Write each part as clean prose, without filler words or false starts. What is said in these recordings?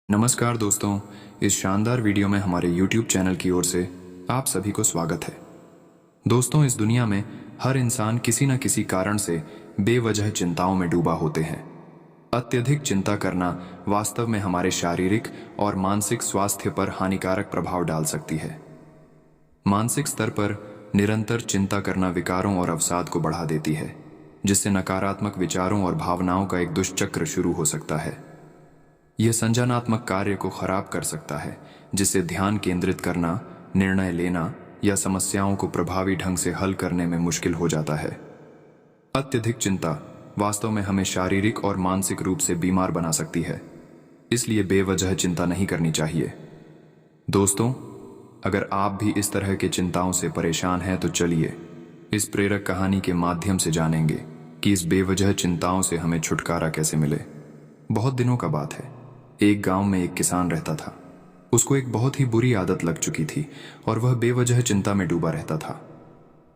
नमस्कार दोस्तों, इस शानदार वीडियो में हमारे YouTube चैनल की ओर से आप सभी को स्वागत है। दोस्तों, इस दुनिया में हर इंसान किसी न किसी कारण से बेवजह चिंताओं में डूबा होते हैं। अत्यधिक चिंता करना वास्तव में हमारे शारीरिक और मानसिक स्वास्थ्य पर हानिकारक प्रभाव डाल सकती है। मानसिक स्तर पर निरंतर चिंता करना विकारों और अवसाद को बढ़ा देती है, जिससे नकारात्मक विचारों और भावनाओं का एक दुष्चक्र शुरू हो सकता है। यह संज्ञानात्मक कार्य को खराब कर सकता है, जिससे ध्यान केंद्रित करना, निर्णय लेना या समस्याओं को प्रभावी ढंग से हल करने में मुश्किल हो जाता है। अत्यधिक चिंता वास्तव में हमें शारीरिक और मानसिक रूप से बीमार बना सकती है, इसलिए बेवजह चिंता नहीं करनी चाहिए। दोस्तों, अगर आप भी इस तरह की चिंताओं से परेशान हैं तो चलिए इस प्रेरक कहानी के माध्यम से जानेंगे कि इस बेवजह चिंताओं से हमें छुटकारा कैसे मिले। बहुत दिनों का बात है, एक गांव में एक किसान रहता था। उसको एक बहुत ही बुरी आदत लग चुकी थी और वह बेवजह चिंता में डूबा रहता था।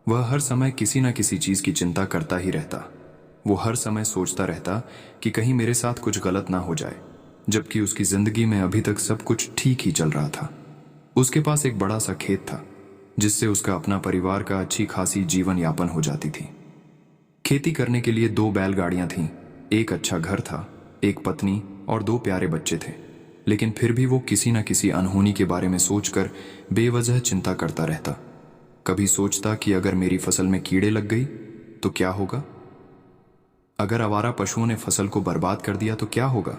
वह हर समय किसी न किसी चीज की चिंता करता ही रहता। वो हर समय सोचता रहता कि कहीं मेरे साथ कुछ गलत ना हो जाए, जबकि उसकी जिंदगी में अभी तक सब कुछ ठीक ही चल रहा था। उसके पास एक बड़ा सा खेत था, जिससे उसका अपना परिवार का अच्छी खासी जीवन यापन हो जाती थी। खेती करने के लिए 2 बैलगाड़ियां थीं, एक अच्छा घर था, एक पत्नी और 2 प्यारे बच्चे थे। लेकिन फिर भी वो किसी न किसी अनहोनी के बारे में सोचकर बेवजह चिंता करता रहता। कभी सोचता कि अगर मेरी फसल में कीड़े लग गई तो क्या होगा? अगर आवारा पशुओं ने फसल को बर्बाद कर दिया तो क्या होगा?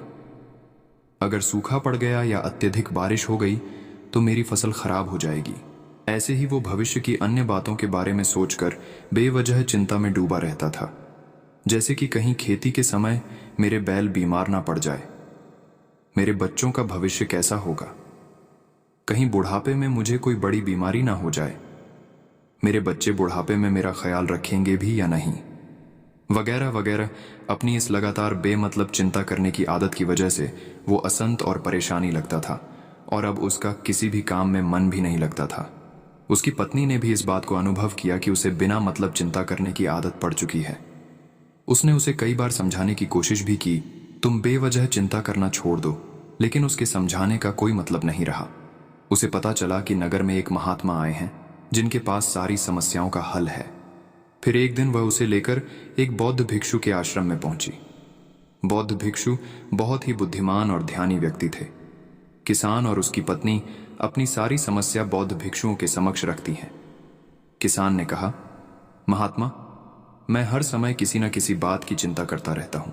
अगर सूखा पड़ गया या अत्यधिक बारिश हो गई तो मेरी फसल खराब हो जाएगी। ऐसे ही वो भविष्य की अन्य बातों के बारे में सोचकर बेवजह चिंता में डूबा रहता था। जैसे कि कहीं खेती के समय मेरे बैल बीमार ना पड़ जाए, मेरे बच्चों का भविष्य कैसा होगा, कहीं बुढ़ापे में मुझे कोई बड़ी बीमारी ना हो जाए, मेरे बच्चे बुढ़ापे में मेरा ख्याल रखेंगे भी या नहीं, वगैरह वगैरह। अपनी इस लगातार बेमतलब चिंता करने की आदत की वजह से वो असंत और परेशानी लगता था और अब उसका किसी भी काम में मन भी नहीं लगता था। उसकी पत्नी ने भी इस बात को अनुभव किया कि उसे बिना मतलब चिंता करने की आदत पड़ चुकी है। उसने उसे कई बार समझाने की कोशिश भी की, तुम बेवजह चिंता करना छोड़ दो, लेकिन उसके समझाने का कोई मतलब नहीं रहा। उसे पता चला कि नगर में एक महात्मा आए हैं जिनके पास सारी समस्याओं का हल है। फिर एक दिन वह उसे लेकर एक बौद्ध भिक्षु के आश्रम में पहुंची। बौद्ध भिक्षु बहुत ही बुद्धिमान और ध्यानी व्यक्ति थे। किसान और उसकी पत्नी अपनी सारी समस्या बौद्ध भिक्षुओं के समक्ष रखती हैं। किसान ने कहा, महात्मा, मैं हर समय किसी न किसी बात की चिंता करता रहता हूं।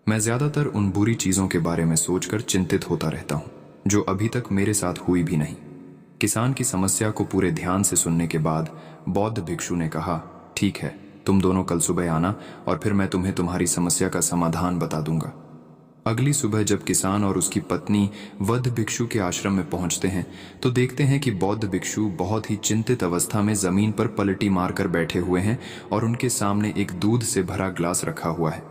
मैं ज्यादातर उन बुरी चीजों के बारे में सोचकर चिंतित होता रहता हूं, जो अभी तक मेरे साथ हुई भी नहीं। किसान की समस्या को पूरे ध्यान से सुनने के बाद बौद्ध भिक्षु ने कहा, ठीक है, तुम दोनों कल सुबह आना और फिर मैं तुम्हें तुम्हारी समस्या का समाधान बता दूंगा। अगली सुबह जब किसान और उसकी पत्नी बौद्ध भिक्षु के आश्रम में पहुंचते हैं तो देखते हैं कि बौद्ध भिक्षु बहुत ही चिंतित अवस्था में जमीन पर पलटी मारकर बैठे हुए हैं और उनके सामने एक दूध से भरा ग्लास रखा हुआ है।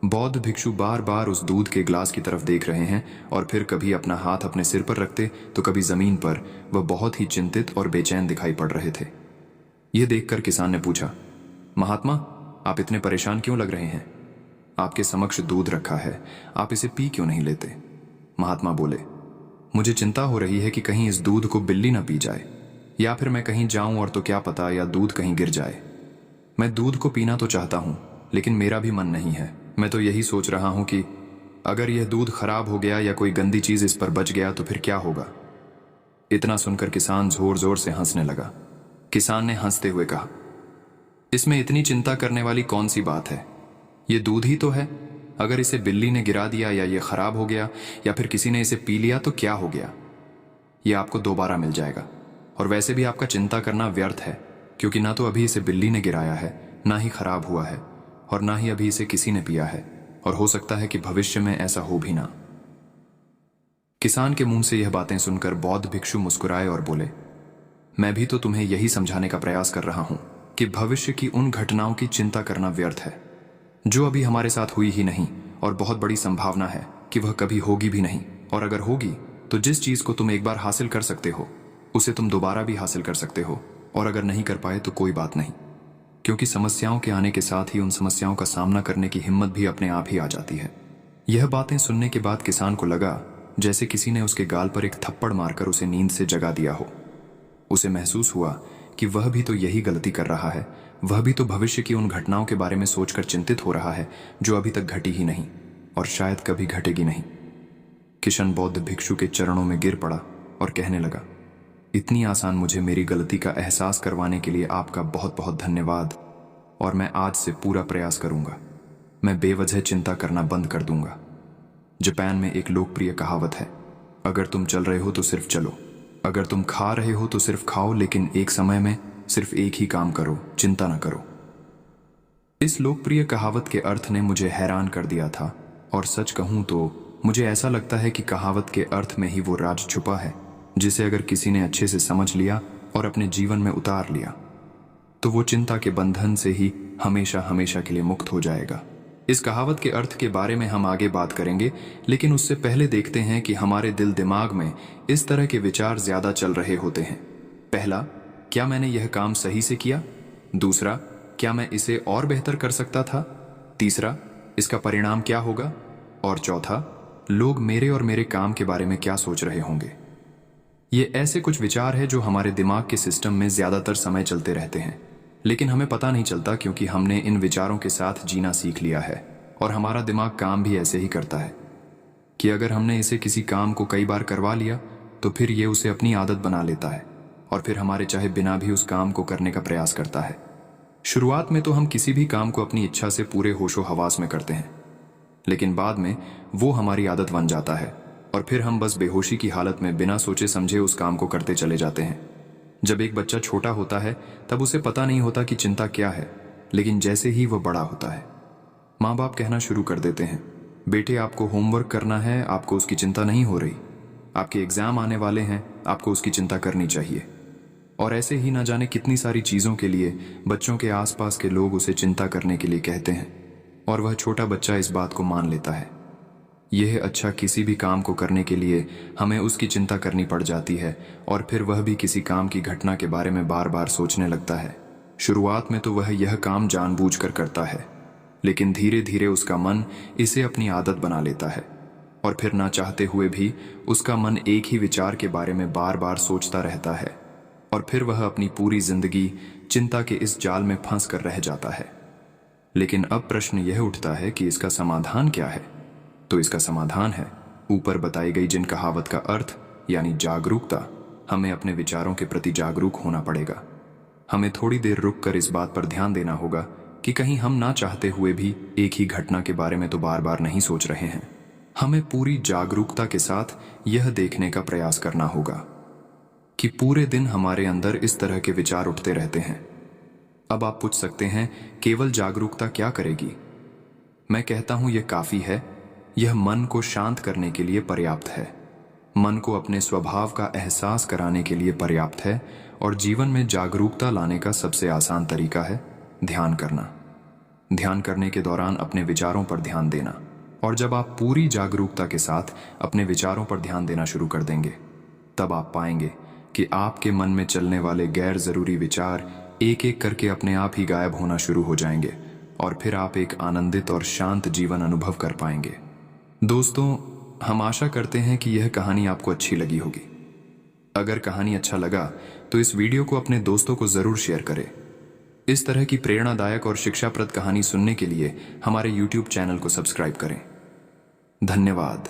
बौद्ध भिक्षु बार बार उस दूध के ग्लास की तरफ देख रहे हैं और फिर कभी अपना हाथ अपने सिर पर रखते तो कभी जमीन पर। वह बहुत ही चिंतित और बेचैन दिखाई पड़ रहे थे। यह देखकर किसान ने पूछा, महात्मा, आप इतने परेशान क्यों लग रहे हैं? आपके समक्ष दूध रखा है, आप इसे पी क्यों नहीं लेते? महात्मा बोले, मुझे चिंता हो रही है कि कहीं इस दूध को बिल्ली ना पी जाए, या फिर मैं कहीं जाऊं और तो क्या पता या दूध कहीं गिर जाए। मैं दूध को पीना तो चाहता हूं, लेकिन मेरा भी मन नहीं है। मैं तो यही सोच रहा हूं कि अगर यह दूध खराब हो गया या कोई गंदी चीज इस पर बच गया तो फिर क्या होगा? इतना सुनकर किसान जोर जोर से हंसने लगा। किसान ने हंसते हुए कहा, इसमें इतनी चिंता करने वाली कौन सी बात है? ये दूध ही तो है। अगर इसे बिल्ली ने गिरा दिया या ये खराब हो गया या फिर किसी ने इसे पी लिया तो क्या हो गया? ये आपको दोबारा मिल जाएगा। और वैसे भी आपका चिंता करना व्यर्थ है, क्योंकि ना तो अभी इसे बिल्ली ने गिराया है, ना ही खराब हुआ है, और ना ही अभी इसे किसी ने पिया है, और हो सकता है कि भविष्य में ऐसा हो भी ना। किसान के मुंह से यह बातें सुनकर बौद्ध भिक्षु मुस्कुराए और बोले, मैं भी तो तुम्हें यही समझाने का प्रयास कर रहा हूं कि भविष्य की उन घटनाओं की चिंता करना व्यर्थ है जो अभी हमारे साथ हुई ही नहीं, और बहुत बड़ी संभावना है कि वह कभी होगी भी नहीं। और अगर होगी तो जिस चीज को तुम एक बार हासिल कर सकते हो उसे तुम दोबारा भी हासिल कर सकते हो, और अगर नहीं कर पाए तो कोई बात नहीं, क्योंकि समस्याओं के आने के साथ ही उन समस्याओं का सामना करने की हिम्मत भी अपने आप ही आ जाती है। यह बातें सुनने के बाद किसान को लगा जैसे किसी ने उसके गाल पर एक थप्पड़ मारकर उसे नींद से जगा दिया हो। उसे महसूस हुआ कि वह भी तो यही गलती कर रहा है, वह भी तो भविष्य की उन घटनाओं के बारे में सोचकर चिंतित हो रहा है जो अभी तक घटी ही नहीं और शायद कभी घटेगी नहीं। किशन बौद्ध भिक्षु के चरणों में गिर पड़ा और कहने लगा, इतनी आसान मुझे मेरी गलती का एहसास करवाने के लिए आपका बहुत बहुत धन्यवाद, और मैं आज से पूरा प्रयास करूंगा। मैं बेवजह चिंता करना बंद कर दूंगा। जापान में एक लोकप्रिय कहावत है, अगर तुम चल रहे हो तो सिर्फ चलो, अगर तुम खा रहे हो तो सिर्फ खाओ, लेकिन एक समय में सिर्फ एक ही काम करो, चिंता न करो। इस लोकप्रिय कहावत के अर्थ ने मुझे हैरान कर दिया था, और सच कहूं तो मुझे ऐसा लगता है कि कहावत के अर्थ में ही वो राज छुपा है, जिसे अगर किसी ने अच्छे से समझ लिया और अपने जीवन में उतार लिया तो वो चिंता के बंधन से ही हमेशा हमेशा के लिए मुक्त हो जाएगा। इस कहावत के अर्थ के बारे में हम आगे बात करेंगे, लेकिन उससे पहले देखते हैं कि हमारे दिल दिमाग में इस तरह के विचार ज्यादा चल रहे होते हैं। पहला, क्या मैंने यह काम सही से किया? दूसरा, क्या मैं इसे और बेहतर कर सकता था? तीसरा, इसका परिणाम क्या होगा? और चौथा, लोग मेरे और मेरे काम के बारे में क्या सोच रहे होंगे? ये ऐसे कुछ विचार हैं जो हमारे दिमाग के सिस्टम में ज्यादातर समय चलते रहते हैं, लेकिन हमें पता नहीं चलता क्योंकि हमने इन विचारों के साथ जीना सीख लिया है। और हमारा दिमाग काम भी ऐसे ही करता है कि अगर हमने इसे किसी काम को कई बार करवा लिया तो फिर ये उसे अपनी आदत बना लेता है और फिर हमारे चाहे बिना भी उस काम को करने का प्रयास करता है। शुरुआत में तो हम किसी भी काम को अपनी इच्छा से पूरे होशो हवास में करते हैं, लेकिन बाद में वो हमारी आदत बन जाता है और फिर हम बस बेहोशी की हालत में बिना सोचे समझे उस काम को करते चले जाते हैं। जब एक बच्चा छोटा होता है तब उसे पता नहीं होता कि चिंता क्या है, लेकिन जैसे ही वह बड़ा होता है माँ बाप कहना शुरू कर देते हैं, बेटे आपको होमवर्क करना है, आपको उसकी चिंता नहीं हो रही, आपके एग्जाम आने वाले हैं, आपको उसकी चिंता करनी चाहिए। और ऐसे ही ना जाने कितनी सारी चीज़ों के लिए बच्चों के आसपास के लोग उसे चिंता करने के लिए कहते हैं और वह छोटा बच्चा इस बात को मान लेता है। यह अच्छा किसी भी काम को करने के लिए हमें उसकी चिंता करनी पड़ जाती है और फिर वह भी किसी काम की घटना के बारे में बार बार सोचने लगता है। शुरुआत में तो वह यह काम जानबूझकर करता है, लेकिन धीरे धीरे उसका मन इसे अपनी आदत बना लेता है और फिर ना चाहते हुए भी उसका मन एक ही विचार के बारे में बार बार सोचता रहता है और फिर वह अपनी पूरी जिंदगी चिंता के इस जाल में फंस कर रह जाता है। लेकिन अब प्रश्न यह उठता है कि इसका समाधान क्या है? तो इसका समाधान है ऊपर बताई गई जिन कहावत का अर्थ यानी जागरूकता। हमें अपने विचारों के प्रति जागरूक होना पड़ेगा। हमें थोड़ी देर रुककर इस बात पर ध्यान देना होगा कि कहीं हम ना चाहते हुए भी एक ही घटना के बारे में तो बार बार नहीं सोच रहे हैं। हमें पूरी जागरूकता के साथ यह देखने का प्रयास करना होगा कि पूरे दिन हमारे अंदर इस तरह के विचार उठते रहते हैं। अब आप पूछ सकते हैं, केवल जागरूकता क्या करेगी? मैं कहता हूं यह काफी है। यह मन को शांत करने के लिए पर्याप्त है, मन को अपने स्वभाव का एहसास कराने के लिए पर्याप्त है और जीवन में जागरूकता लाने का सबसे आसान तरीका है ध्यान करना। ध्यान करने के दौरान अपने विचारों पर ध्यान देना, और जब आप पूरी जागरूकता के साथ अपने विचारों पर ध्यान देना शुरू कर देंगे तब आप पाएंगे कि आपके मन में चलने वाले गैर जरूरी विचार एक एक करके अपने आप ही गायब होना शुरू हो जाएंगे और फिर आप एक आनंदित और शांत जीवन अनुभव कर पाएंगे। दोस्तों, हम आशा करते हैं कि यह कहानी आपको अच्छी लगी होगी। अगर कहानी अच्छा लगा तो इस वीडियो को अपने दोस्तों को जरूर शेयर करें। इस तरह की प्रेरणादायक और शिक्षाप्रद कहानी सुनने के लिए हमारे YouTube चैनल को सब्सक्राइब करें। धन्यवाद।